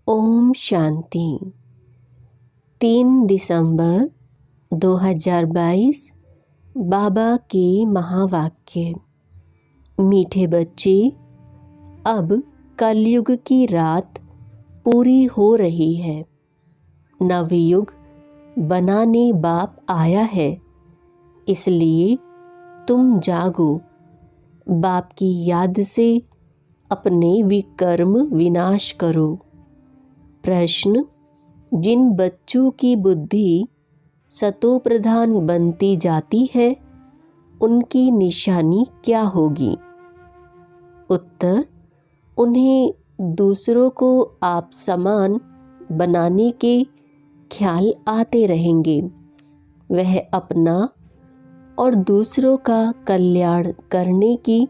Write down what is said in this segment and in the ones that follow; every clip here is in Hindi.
ओम शांति। 3 दिसंबर 2022 बाबा के महावाक्य। मीठे बच्चे, अब कलयुग की रात पूरी हो रही है। नवयुग बनाने बाप आया है, इसलिए तुम जागो। बाप की याद से अपने विकर्म विनाश करो। प्रश्न: जिन बच्चों की बुद्धि सतो प्रधान बनती जाती है, उनकी निशानी क्या होगी? उत्तर: उन्हें दूसरों को आप समान बनाने के ख्याल आते रहेंगे। वह अपना और दूसरों का कल्याण करने की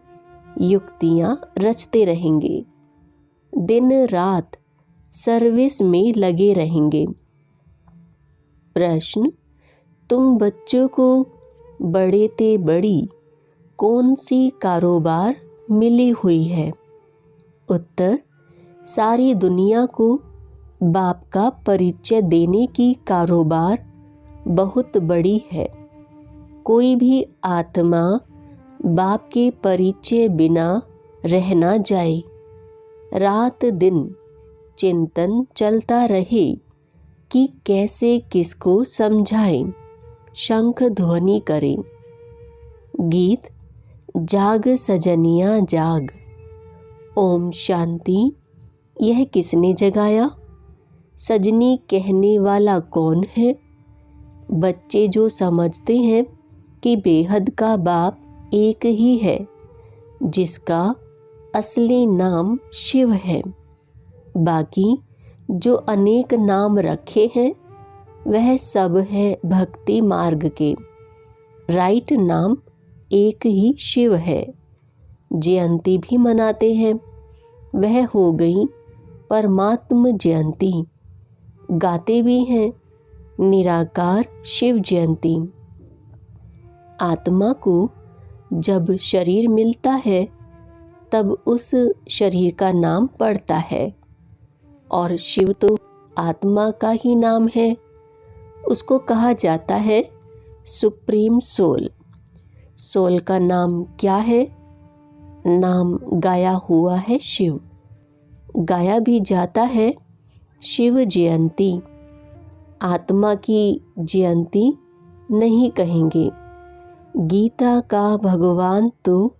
युक्तियां रचते रहेंगे। दिन रात सर्विस में लगे रहेंगे। प्रश्न: तुम बच्चों को बड़े ते बड़ी कौन सी कारोबार मिली हुई है? उत्तर: सारी दुनिया को बाप का परिचय देने की कारोबार बहुत बड़ी है। कोई भी आत्मा बाप के परिचय बिना रह ना जाए। रात दिन चिंतन चलता रहे कि कैसे किसको समझाएं। शंख ध्वनि करें। गीत: जाग सजनिया जाग। ओम शांति। यह किसने जगाया? सजनी कहने वाला कौन है? बच्चे जो समझते हैं कि बेहद का बाप एक ही है, जिसका असली नाम शिव है। बाकी जो अनेक नाम रखे हैं, वह सब है भक्ति मार्ग के। राइट नाम एक ही शिव है। जयंती भी मनाते हैं, वह हो गई परमात्म जयंती। गाते भी हैं निराकार शिव जयंती। आत्मा को जब शरीर मिलता है, तब उस शरीर का नाम पड़ता है, और शिव तो आत्मा का ही नाम है। उसको कहा जाता है सुप्रीम सोल। सोल का नाम क्या है? नाम गाया हुआ है शिव। गाया भी जाता है शिव जयंती। आत्मा की जयंती नहीं कहेंगे। गीता का भगवान तो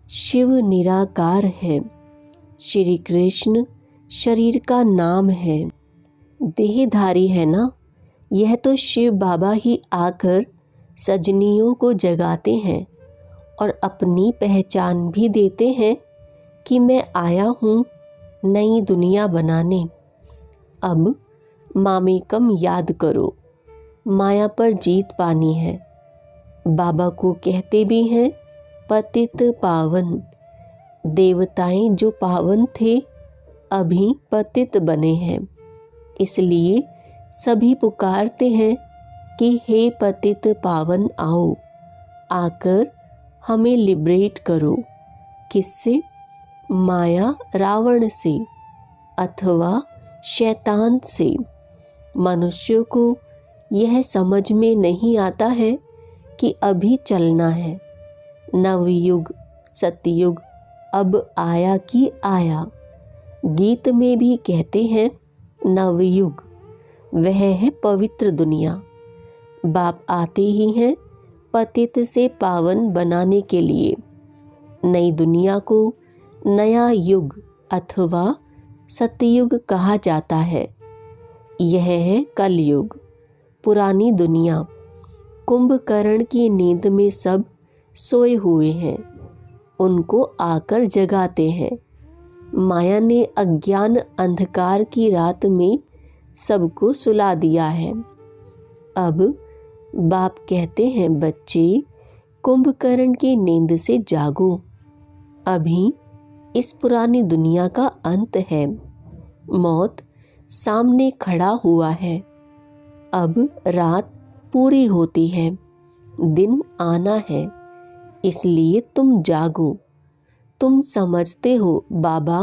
शिव निराकार है। श्री कृष्ण शरीर का नाम है। देहधारी है ना। यह तो शिव बाबा ही आकर सजनियों को जगाते हैं और अपनी पहचान भी देते हैं कि मैं आया हूँ नई दुनिया बनाने। अब मामेकम याद करो। माया पर जीत पानी है। बाबा को कहते भी हैं पतित पावन। देवताएं जो पावन थे, अभी पतित बने हैं। इसलिए सभी पुकारते हैं कि हे पतित पावन आओ, आकर हमें लिबरेट करो। किससे? माया रावण से अथवा शैतान से। मनुष्यों को यह समझ में नहीं आता है कि अभी चलना है। नवयुग सतयुग अब आया कि आया। गीत में भी कहते हैं नवयुग, वह है पवित्र दुनिया। बाप आते ही हैं पतित से पावन बनाने के लिए। नई दुनिया को नया युग अथवा सतयुग कहा जाता है। यह है कलयुग। पुरानी दुनिया। कुंभकर्ण की नींद में सब सोए हुए हैं, उनको आकर जगाते हैं। माया ने अज्ञान अंधकार की रात में सबको सुला दिया है। अब बाप कहते हैं बच्चे, कुंभकर्ण की नींद से जागो। अभी इस पुरानी दुनिया का अंत है। मौत सामने खड़ा हुआ है। अब रात पूरी होती है, दिन आना है। इसलिए तुम जागो। तुम समझते हो बाबा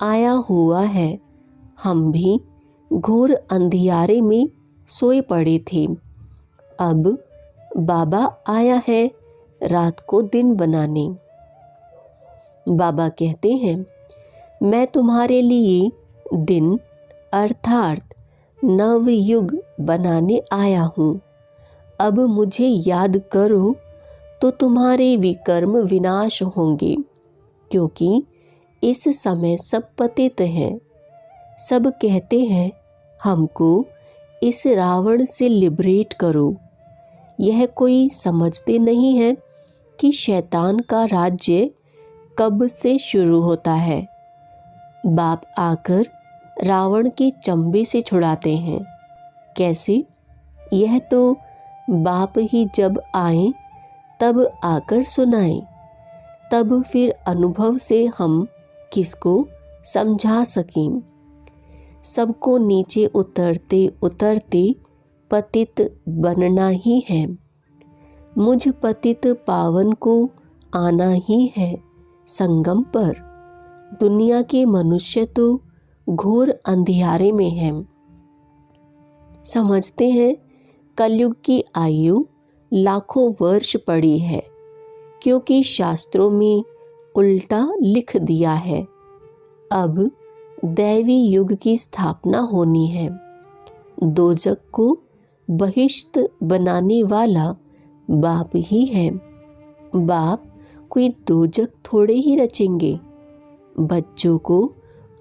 आया हुआ है, हम भी घोर अंधियारे में सोए पड़े थे। अब बाबा आया है रात को दिन बनाने। बाबा कहते हैं, मैं तुम्हारे लिए दिन अर्थात नवयुग बनाने आया हूँ। अब मुझे याद करो तो तुम्हारे विकर्म विनाश होंगे, क्योंकि इस समय सब पतित हैं। सब कहते हैं हमको इस रावण से लिबरेट करो। यह कोई समझते नहीं है कि शैतान का राज्य कब से शुरू होता है। बाप आकर रावण के चंबे से छुड़ाते हैं। कैसे? यह तो बाप ही जब आए तब आकर सुनाए, तब फिर अनुभव से हम किसको समझा सकें। सबको नीचे उतरते उतरते पतित बनना ही है। मुझ पतित पावन को आना ही है संगम पर। दुनिया के मनुष्य तो घोर अंधियारे में हैं। समझते हैं कलयुग की आयु लाखों वर्ष पड़ी है, क्योंकि शास्त्रों में उल्टा लिख दिया है। अब दैवी युग की स्थापना होनी है। दोजक को बहिष्ट बनाने वाला बाप ही है। बाप कोई दोजक थोड़े ही रचेंगे। बच्चों को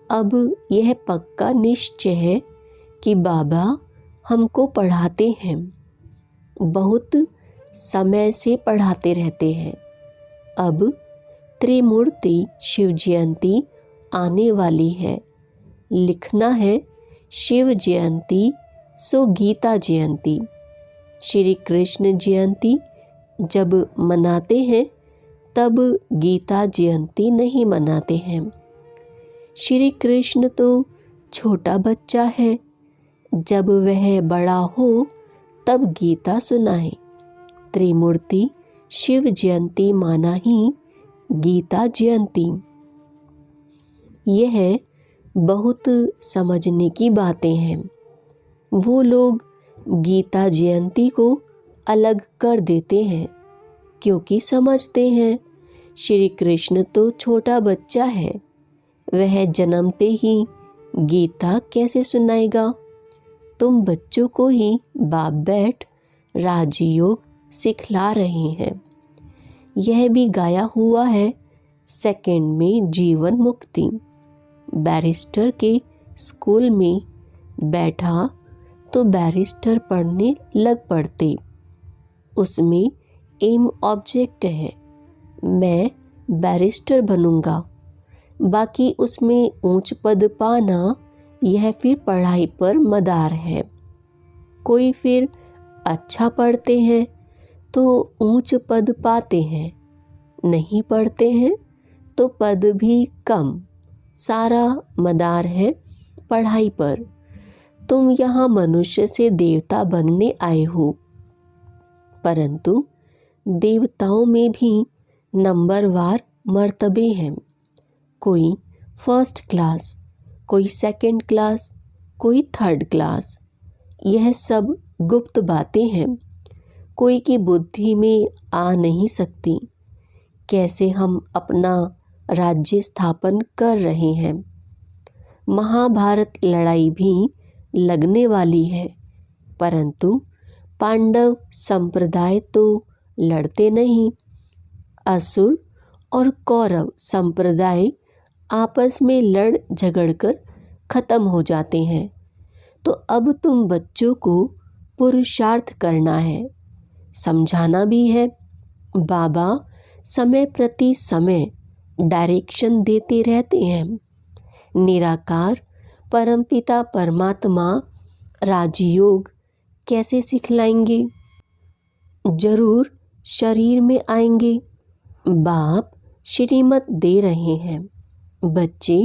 अब यह पक्का निश्चय है कि बाबा हमको पढ़ाते हैं। बहुत समय से पढ़ाते रहते हैं। अब त्रिमूर्ति शिव जयंती आने वाली है। लिखना है शिव जयंती सो गीता जयंती। श्री कृष्ण जयंती जब मनाते हैं तब गीता जयंती नहीं मनाते हैं। श्री कृष्ण तो छोटा बच्चा है, जब वह बड़ा हो तब गीता सुनाए। त्रिमूर्ति शिव जयंती माना ही गीता जयंती। यह बहुत समझने की बातें हैं। वो लोग गीता जयंती को अलग कर देते हैं, क्योंकि समझते हैं श्री कृष्ण तो छोटा बच्चा है, वह जन्मते ही गीता कैसे सुनाएगा। तुम बच्चों को ही बाप बैठ राजयोग सिखला रहे हैं। यह भी गाया हुआ है, सेकंड में जीवन मुक्ति। बैरिस्टर के स्कूल में बैठा तो बैरिस्टर पढ़ने लग पड़ते। उसमें एम ऑब्जेक्ट है, मैं बैरिस्टर बनूंगा। बाकी उसमें ऊंच पद पाना यह फिर पढ़ाई पर मदार है। कोई फिर अच्छा पढ़ते हैं तो ऊंच पद पाते हैं, नहीं पढ़ते हैं तो पद भी कम। सारा मदार है पढ़ाई पर। तुम यहाँ मनुष्य से देवता बनने आए हो, परंतु देवताओं में भी नंबरवार मर्तबे हैं। कोई फर्स्ट क्लास, कोई सेकंड क्लास, कोई थर्ड क्लास। यह सब गुप्त बातें हैं, कोई की बुद्धि में आ नहीं सकती। कैसे हम अपना राज्य स्थापन कर रहे हैं। महाभारत लड़ाई भी लगने वाली है, परंतु पांडव संप्रदाय तो लड़ते नहीं। असुर और कौरव संप्रदाय आपस में लड़ झगड़कर खत्म हो जाते हैं। तो अब तुम बच्चों को पुरुषार्थ करना है, समझाना भी है। बाबा समय प्रति समय डायरेक्शन देते रहते हैं। निराकार परमपिता परमात्मा राजयोग कैसे सिखलाएंगे। जरूर शरीर में आएंगे। बाप श्रीमत दे रहे हैं, बच्चे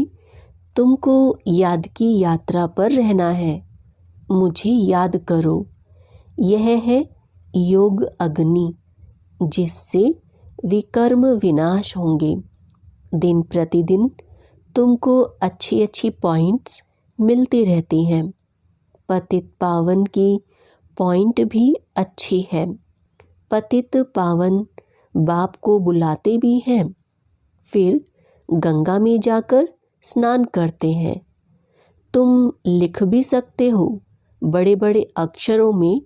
तुमको याद की यात्रा पर रहना है। मुझे याद करो। यह है योग अग्नि, जिससे विकर्म विनाश होंगे। दिन प्रतिदिन तुमको अच्छी अच्छी पॉइंट्स मिलती रहती हैं। पतित पावन की पॉइंट भी अच्छी है। पतित पावन बाप को बुलाते भी हैं, फिर गंगा में जाकर स्नान करते हैं। तुम लिख भी सकते हो बड़े बड़े अक्षरों में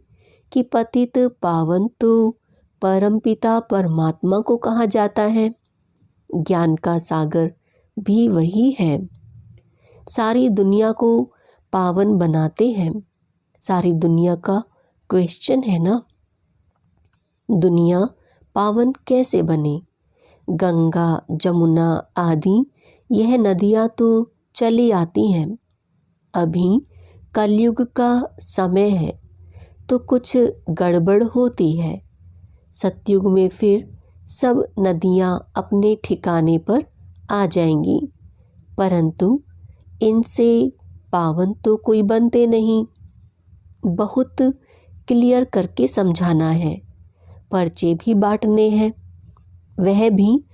कि पतित पावन तो परमपिता परमात्मा को कहा जाता है। ज्ञान का सागर भी वही है। सारी दुनिया को पावन बनाते हैं। सारी दुनिया का क्वेश्चन है ना, दुनिया पावन कैसे बने? गंगा जमुना आदि यह नदियाँ तो चली आती हैं। अभी कलयुग का समय है तो कुछ गड़बड़ होती है। सतयुग में फिर सब नदियाँ अपने ठिकाने पर आ जाएंगी, परंतु इनसे पावन तो कोई बनते नहीं। बहुत क्लियर करके समझाना है। पर्चे भी बांटने हैं, वह भी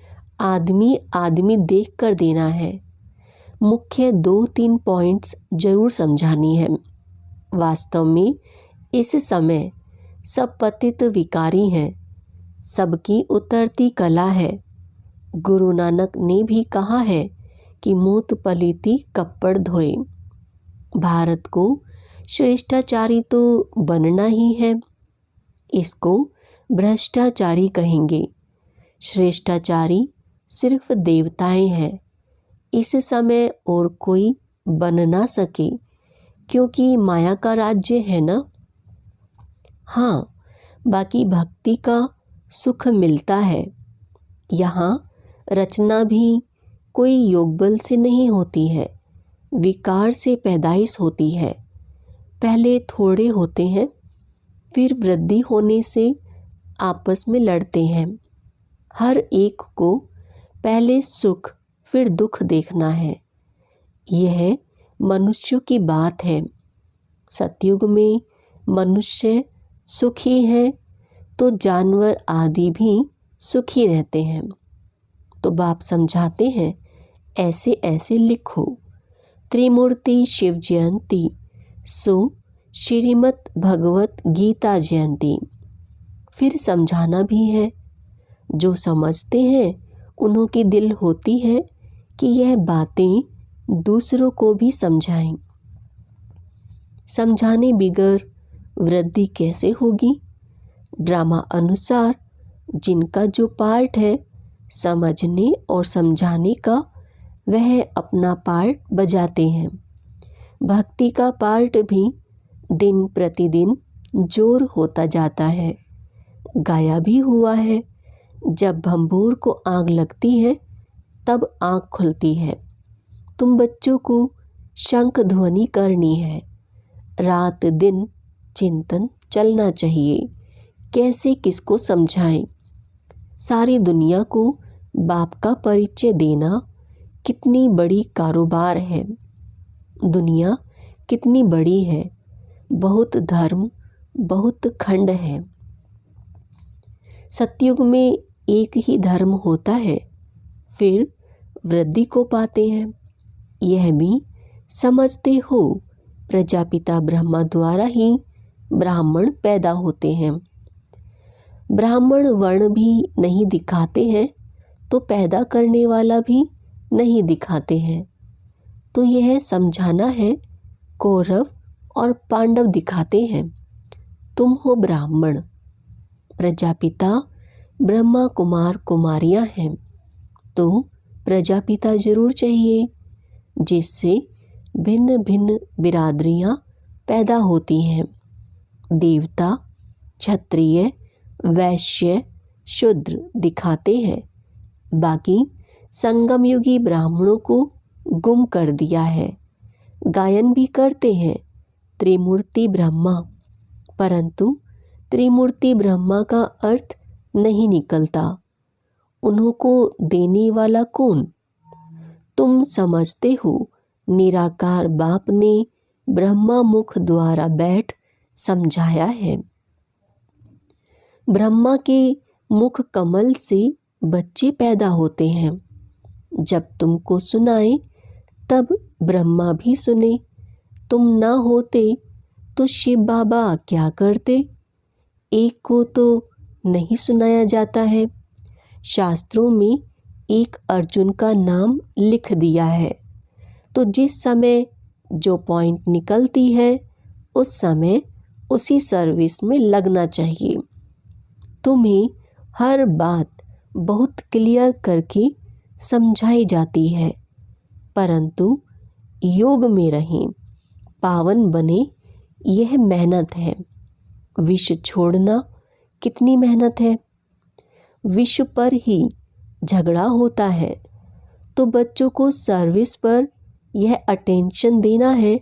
आदमी आदमी देख कर देना है। मुख्य 2-3 पॉइंट्स जरूर समझानी है। वास्तव में इस समय सब पतित विकारी हैं, सबकी उतरती कला है। गुरु नानक ने भी कहा है कि मूत पलीती कपड़ धोए। भारत को श्रेष्ठाचारी तो बनना ही है। इसको भ्रष्टाचारी कहेंगे। श्रेष्ठाचारी सिर्फ देवताएं हैं। इस समय और कोई बन ना सके, क्योंकि माया का राज्य है ना। हाँ, बाकी भक्ति का सुख मिलता है। यहाँ रचना भी कोई योगबल से नहीं होती है, विकार से पैदाइश होती है। पहले थोड़े होते हैं, फिर वृद्धि होने से आपस में लड़ते हैं। हर एक को पहले सुख फिर दुख देखना है। यह मनुष्य की बात है। सतयुग में मनुष्य सुखी है तो जानवर आदि भी सुखी रहते हैं। तो बाप समझाते हैं, ऐसे ऐसे लिखो। त्रिमूर्ति शिव जयंती सो श्रीमद् भगवत गीता जयंती। फिर समझाना भी है। जो समझते हैं उन्हों की दिल होती है कि यह बातें दूसरों को भी समझाएं। समझाने बिगर वृद्धि कैसे होगी? ड्रामा अनुसार जिनका जो पार्ट है समझने और समझाने का, वह अपना पार्ट बजाते हैं। भक्ति का पार्ट भी दिन प्रतिदिन जोर होता जाता है। गाया भी हुआ है, जब भंबूर को आग लगती है तब आँख खुलती है। तुम बच्चों को शंख ध्वनि करनी है। रात दिन चिंतन चलना चाहिए, कैसे किसको समझाएं। सारी दुनिया को बाप का परिचय देना कितनी बड़ी कारोबार है। दुनिया कितनी बड़ी है, बहुत धर्म, बहुत खंड है। सतयुग में एक ही धर्म होता है, फिर वृद्धि को पाते हैं। यह भी समझते हो, प्रजापिता ब्रह्मा द्वारा ही ब्राह्मण पैदा होते हैं। ब्राह्मण वर्ण भी नहीं दिखाते हैं तो पैदा करने वाला भी नहीं दिखाते हैं। तो यह समझाना है, कौरव और पांडव दिखाते हैं। तुम हो ब्राह्मण, प्रजापिता ब्रह्मा कुमार कुमारियां हैं, तो प्रजापिता जरूर चाहिए, जिससे भिन्न भिन्न बिरादरियां पैदा होती हैं। देवता, क्षत्रिय, वैश्य, शूद्र दिखाते हैं। बाकी संगम युगी ब्राह्मणों को गुम कर दिया है। गायन भी करते हैं त्रिमूर्ति ब्रह्मा, परंतु त्रिमूर्ति ब्रह्मा का अर्थ नहीं निकलता। उन्हों को देने वाला कौन? तुम समझते हो, निराकार बाप ने ब्रह्मा मुख द्वारा बैठ समझाया है। ब्रह्मा के मुख कमल से बच्चे पैदा होते हैं। जब तुमको सुनाए तब ब्रह्मा भी सुने, तुम ना होते तो शिव बाबा क्या करते? एक को तो नहीं सुनाया जाता है। शास्त्रों में एक अर्जुन का नाम लिख दिया है, तो जिस समय जो पॉइंट निकलती है उस समय उसी सर्विस में लगना चाहिए। तुम्हें हर बात बहुत क्लियर करके समझाई जाती है, परंतु योग में रहें, पावन बने, यह मेहनत है। विष छोड़ना कितनी मेहनत है। विष पर ही झगड़ा होता है, तो बच्चों को सर्विस पर यह अटेंशन देना है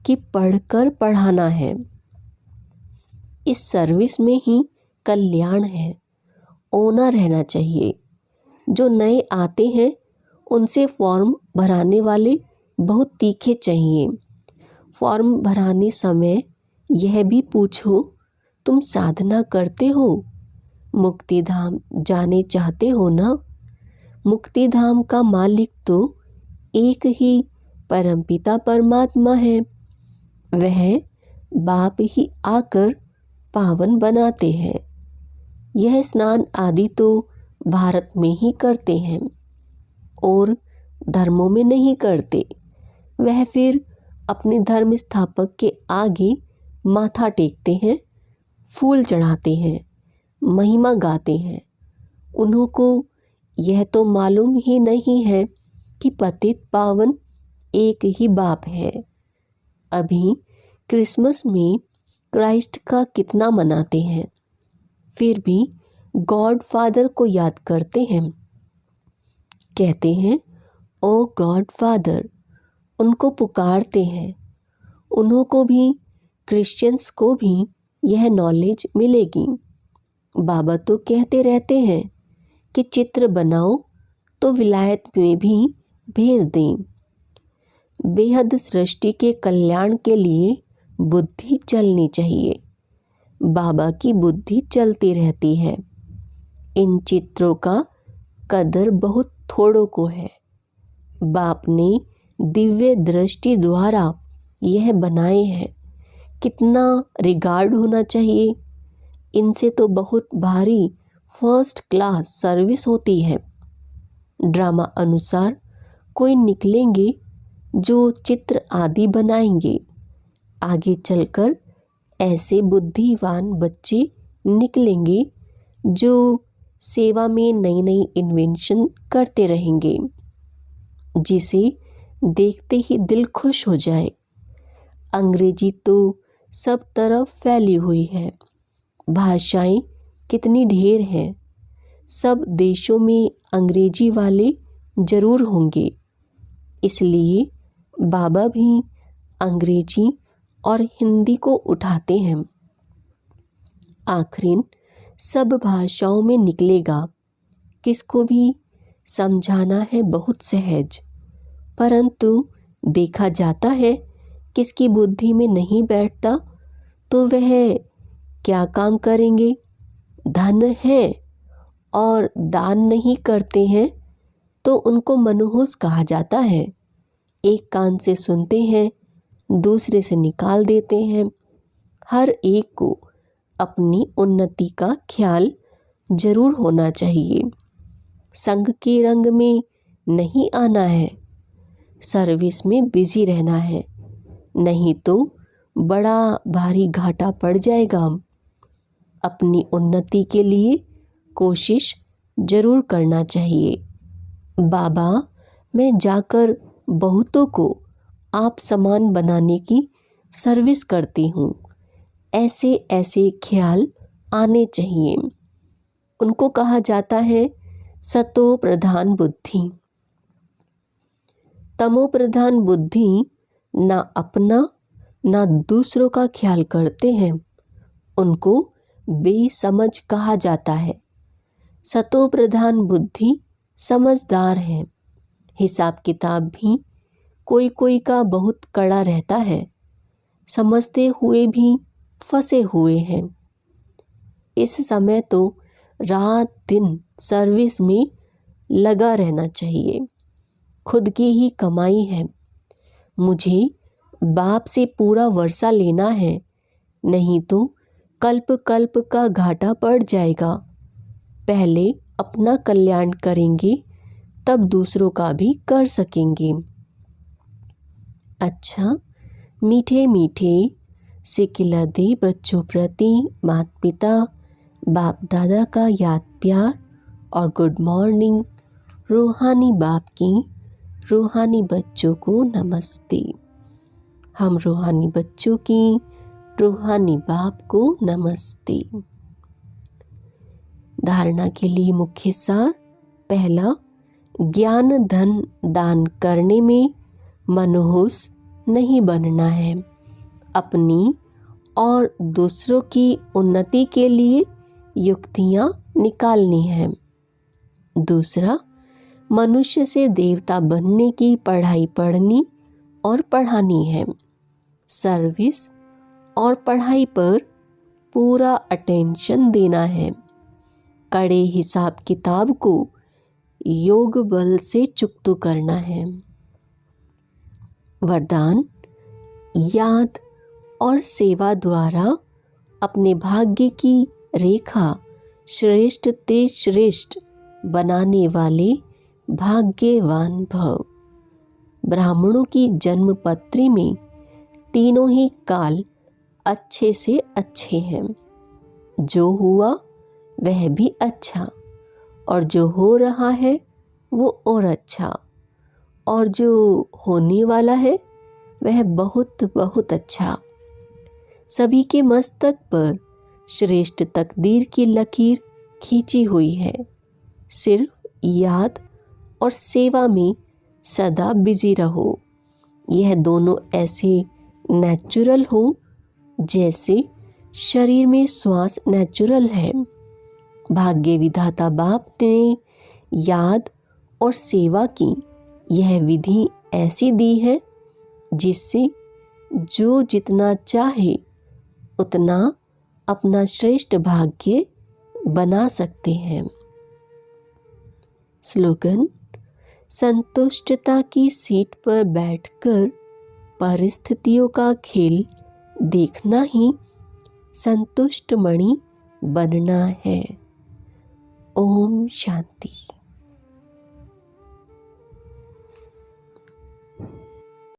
कि पढ़कर पढ़ाना है। इस सर्विस में ही कल्याण है। ओना रहना चाहिए। जो नए आते हैं उनसे फॉर्म भराने वाले बहुत तीखे चाहिए। फॉर्म भराने समय यह भी पूछो, तुम साधना करते हो? मुक्ति धाम जाने चाहते हो ना? मुक्ति धाम का मालिक तो एक ही परमपिता परमात्मा है। वह बाप ही आकर पावन बनाते हैं। यह स्नान आदि तो भारत में ही करते हैं और धर्मों में नहीं करते। वह फिर अपने धर्म स्थापक के आगे माथा टेकते हैं, फूल चढ़ाते हैं, महिमा गाते हैं। उन्हों को यह तो मालूम ही नहीं है कि पतित पावन एक ही बाप है। अभी क्रिसमस में क्राइस्ट का कितना मनाते हैं, फिर भी गॉड फादर को याद करते हैं। कहते हैं ओ गॉड फादर, उनको पुकारते हैं। उन्हों को भी, क्रिश्चियंस को भी यह नॉलेज मिलेगी। बाबा तो कहते रहते हैं कि चित्र बनाओ तो विलायत में भी भेज दें। बेहद सृष्टि के कल्याण के लिए बुद्धि चलनी चाहिए। बाबा की बुद्धि चलती रहती है। इन चित्रों का कदर बहुत थोड़ों को है। बाप ने दिव्य दृष्टि द्वारा यह बनाए हैं। कितना रिगार्ड होना चाहिए। इनसे तो बहुत भारी फर्स्ट क्लास सर्विस होती है। ड्रामा अनुसार कोई निकलेंगे जो चित्र आदि बनाएंगे। आगे चलकर ऐसे बुद्धिवान बच्चे निकलेंगे जो सेवा में नई नई इन्वेंशन करते रहेंगे, जिसे देखते ही दिल खुश हो जाए। अंग्रेजी तो सब तरफ फैली हुई है। भाषाएं कितनी ढेर हैं। सब देशों में अंग्रेजी वाले जरूर होंगे। इसलिए बाबा भी अंग्रेजी और हिंदी को उठाते हैं। आखिर सब भाषाओं में निकलेगा। किसको भी समझाना है बहुत सहज, परंतु देखा जाता है किसकी बुद्धि में नहीं बैठता तो वह क्या काम करेंगे। धन है और दान नहीं करते हैं तो उनको मनहूस कहा जाता है। एक कान से सुनते हैं, दूसरे से निकाल देते हैं। हर एक को अपनी उन्नति का ख्याल जरूर होना चाहिए। संग के रंग में नहीं आना है, सर्विस में बिजी रहना है, नहीं तो बड़ा भारी घाटा पड़ जाएगा। अपनी उन्नति के लिए कोशिश जरूर करना चाहिए। बाबा, मैं जाकर बहुतों को आप समान बनाने की सर्विस करती हूँ, ऐसे ऐसे ख्याल आने चाहिए। उनको कहा जाता है सतो प्रधान बुद्धि। तमो प्रधान बुद्धि ना अपना ना दूसरों का ख्याल करते हैं, उनको बेसमझ कहा जाता है। सतो प्रधान बुद्धि समझदार है। हिसाब किताब भी कोई कोई का बहुत कड़ा रहता है, समझते हुए भी फंसे हुए हैं। इस समय तो रात दिन सर्विस में लगा रहना चाहिए। खुद की ही कमाई है। मुझे बाप से पूरा वर्षा लेना है, नहीं तो कल्प कल्प का घाटा पड़ जाएगा। पहले अपना कल्याण करेंगे तब दूसरों का भी कर सकेंगे। अच्छा, मीठे मीठे सिकिलदे बच्चों प्रति माता पिता बाप दादा का याद प्यार और गुड मॉर्निंग। रूहानी बाप की रूहानी बच्चों को नमस्ते। हम रूहानी बच्चों की रूहानी बाप को नमस्ते। धारणा के लिए मुख्य सार। पहला, ज्ञान धन दान करने में मनहूस नहीं बनना है। अपनी और दूसरों की उन्नति के लिए युक्तियां निकालनी है। दूसरा, मनुष्य से देवता बनने की पढ़ाई पढ़नी और पढ़ानी है। सर्विस और पढ़ाई पर पूरा अटेंशन देना है। कड़े हिसाब किताब को योग बल से चुकतो करना है। वरदान, याद और सेवा द्वारा अपने भाग्य की रेखा श्रेष्ठ ते श्रेष्ठ बनाने वाले भाग्यवान भव। ब्राह्मणों की जन्म पत्री में तीनों ही काल अच्छे से अच्छे हैं। जो हुआ वह भी अच्छा, और जो हो रहा है वो और अच्छा, और जो होने वाला है वह बहुत बहुत अच्छा। सभी के मस्तक पर श्रेष्ठ तकदीर की लकीर खींची हुई है। सिर्फ याद और सेवा में सदा बिजी रहो। यह दोनों ऐसे नेचुरल हो जैसे शरीर में श्वास नेचुरल है। भाग्य विधाता बाप ने याद और सेवा की यह विधि ऐसी दी है जिससे जो जितना चाहे उतना अपना श्रेष्ठ भाग्य बना सकते हैं। स्लोगन, संतुष्टता की सीट पर बैठकर परिस्थितियों का खेल देखना ही संतुष्ट मणि बनना है। ओम शांति।